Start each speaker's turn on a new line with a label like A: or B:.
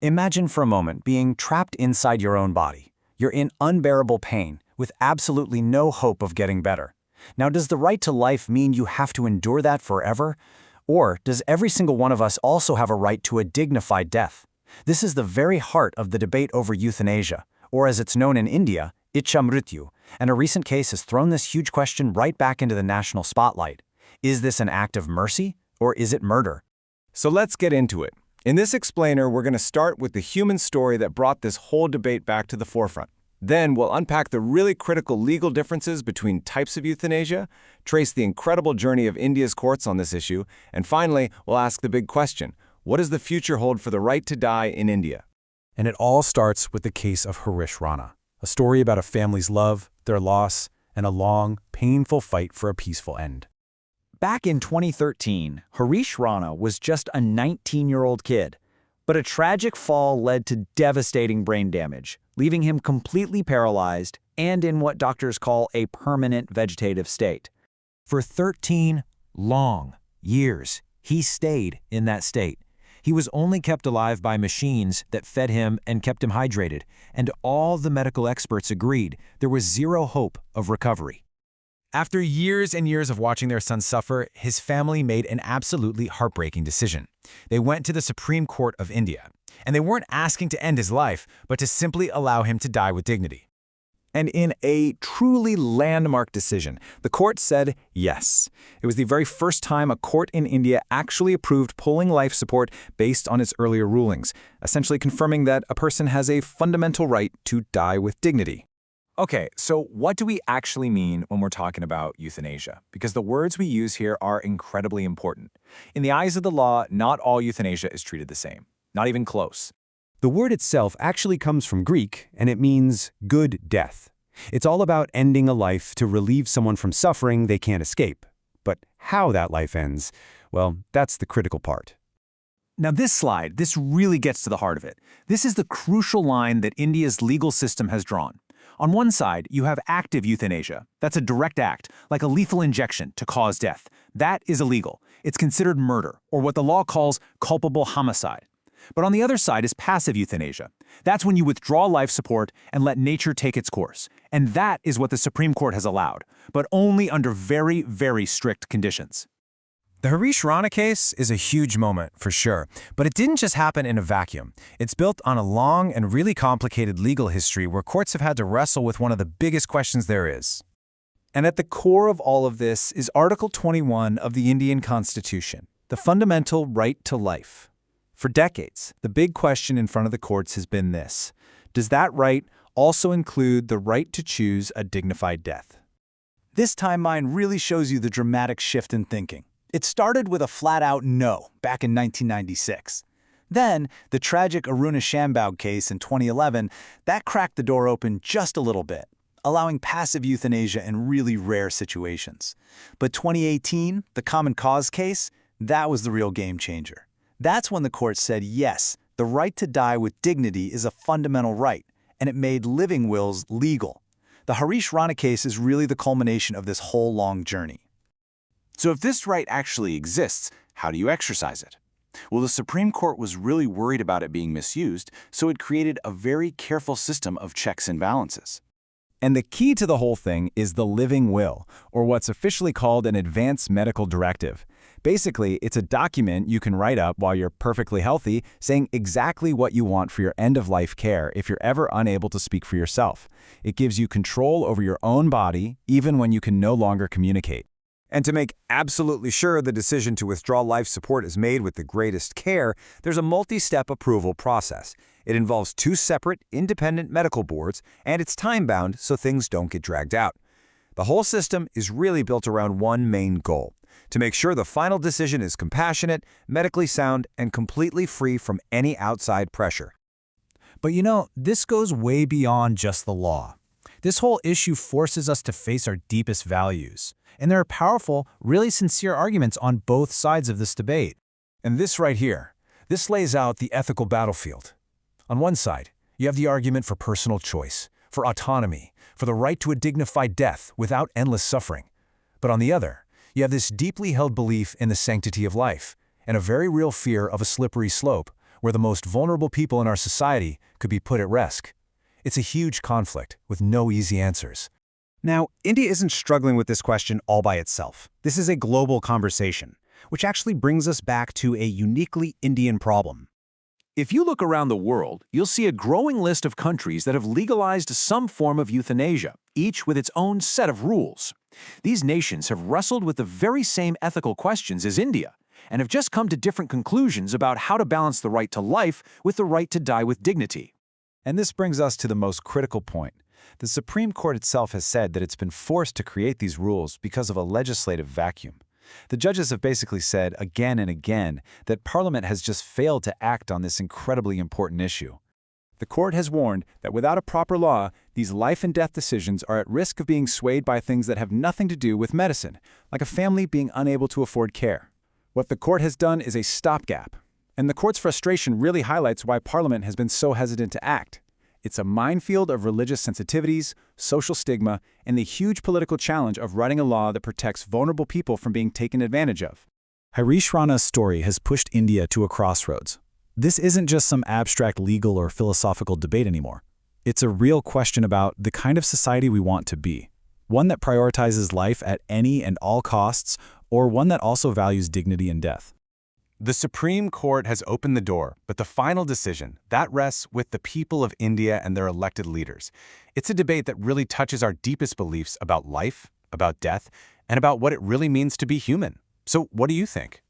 A: Imagine for a moment being trapped inside your own body. You're in unbearable pain, with absolutely no hope of getting better. Now, does the right to life mean you have to endure that forever? Or does every single one of us also have a right to a dignified death? This is the very heart of the debate over euthanasia, or as it's known in India, Iccha Mrityu, and a recent case has thrown this huge question right back into the national spotlight. Is this an act of mercy, or is it murder?
B: So let's get into it. In this explainer, we're going to start with the human story that brought this whole debate back to the forefront. Then we'll unpack the really critical legal differences between types of euthanasia, trace the incredible journey of India's courts on this issue, and finally, we'll ask the big question: what does the future hold for the right to die in India?
C: And it all starts with the case of Harish Rana, a story about a family's love, their loss, and a long, painful fight for a peaceful end.
A: Back in 2013, Harish Rana was just a 19-year-old kid, but a tragic fall led to devastating brain damage, leaving him completely paralyzed and in what doctors call a permanent vegetative state. For 13 long years, he stayed in that state. He was only kept alive by machines that fed him and kept him hydrated, and all the medical experts agreed there was zero hope of recovery. After years and years of watching their son suffer, his family made an absolutely heartbreaking decision. They went to the Supreme Court of India, and they weren't asking to end his life, but to simply allow him to die with dignity. And in a truly landmark decision, the court said yes. It was the very first time a court in India actually approved pulling life support based on its earlier rulings, essentially confirming that a person has a fundamental right to die with dignity. Okay, so what do we actually mean when we're talking about euthanasia? Because the words we use here are incredibly important. In the eyes of the law, not all euthanasia is treated the same, not even close.
C: The word itself actually comes from Greek, and it means good death. It's all about ending a life to relieve someone from suffering they can't escape. But how that life ends, well, that's the critical part.
A: Now this really gets to the heart of it. This is the crucial line that India's legal system has drawn. On one side, you have active euthanasia. That's a direct act, like a lethal injection to cause death. That is illegal. It's considered murder, or what the law calls culpable homicide. But on the other side is passive euthanasia. That's when you withdraw life support and let nature take its course. And that is what the Supreme Court has allowed, but only under very, very strict conditions.
C: The Harish Rana case is a huge moment, for sure, but it didn't just happen in a vacuum. It's built on a long and really complicated legal history where courts have had to wrestle with one of the biggest questions there is. And at the core of all of this is Article 21 of the Indian Constitution, the fundamental right to life. For decades, the big question in front of the courts has been this: does that right also include the right to choose a dignified death? This timeline really shows you the dramatic shift in thinking. It started with a flat-out no back in 1996. Then, the tragic Aruna Shambhaug case in 2011, that cracked the door open just a little bit, allowing passive euthanasia in really rare situations. But 2018, the Common Cause case, that was the real game changer. That's when the court said yes, the right to die with dignity is a fundamental right, and it made living wills legal. The Harish Rana case is really the culmination of this whole long journey.
D: So if this right actually exists, how do you exercise it? Well, the Supreme Court was really worried about it being misused, so it created a very careful system of checks and balances.
B: And the key to the whole thing is the living will, or what's officially called an advance medical directive. Basically, it's a document you can write up while you're perfectly healthy, saying exactly what you want for your end-of-life care if you're ever unable to speak for yourself. It gives you control over your own body, even when you can no longer communicate. And to make absolutely sure the decision to withdraw life support is made with the greatest care, there's a multi-step approval process. It involves 2 separate, independent medical boards, and it's time-bound so things don't get dragged out. The whole system is really built around one main goal: to make sure the final decision is compassionate, medically sound, and completely free from any outside pressure.
C: But this goes way beyond just the law. This whole issue forces us to face our deepest values. And there are powerful, really sincere arguments on both sides of this debate. And this right here, this lays out the ethical battlefield. On one side, you have the argument for personal choice, for autonomy, for the right to a dignified death without endless suffering. But on the other, you have this deeply held belief in the sanctity of life, and a very real fear of a slippery slope, where the most vulnerable people in our society could be put at risk. It's a huge conflict with no easy answers. Now, India isn't struggling with this question all by itself. This is a global conversation, which actually brings us back to a uniquely Indian problem.
D: If you look around the world, you'll see a growing list of countries that have legalized some form of euthanasia, each with its own set of rules. These nations have wrestled with the very same ethical questions as India, and have just come to different conclusions about how to balance the right to life with the right to die with dignity.
B: And this brings us to the most critical point. The Supreme Court itself has said that it's been forced to create these rules because of a legislative vacuum. The judges have basically said again and again that Parliament has just failed to act on this incredibly important issue. The court has warned that without a proper law, these life and death decisions are at risk of being swayed by things that have nothing to do with medicine, like a family being unable to afford care. What the court has done is a stopgap, and the court's frustration really highlights why Parliament has been so hesitant to act. It's a minefield of religious sensitivities, social stigma, and the huge political challenge of writing a law that protects vulnerable people from being taken advantage of.
A: Harish Rana's story has pushed India to a crossroads. This isn't just some abstract legal or philosophical debate anymore. It's a real question about the kind of society we want to be. One that prioritizes life at any and all costs, or one that also values dignity in death.
C: The Supreme Court has opened the door, but the final decision, that rests with the people of India and their elected leaders. It's a debate that really touches our deepest beliefs about life, about death, and about what it really means to be human. So what do you think?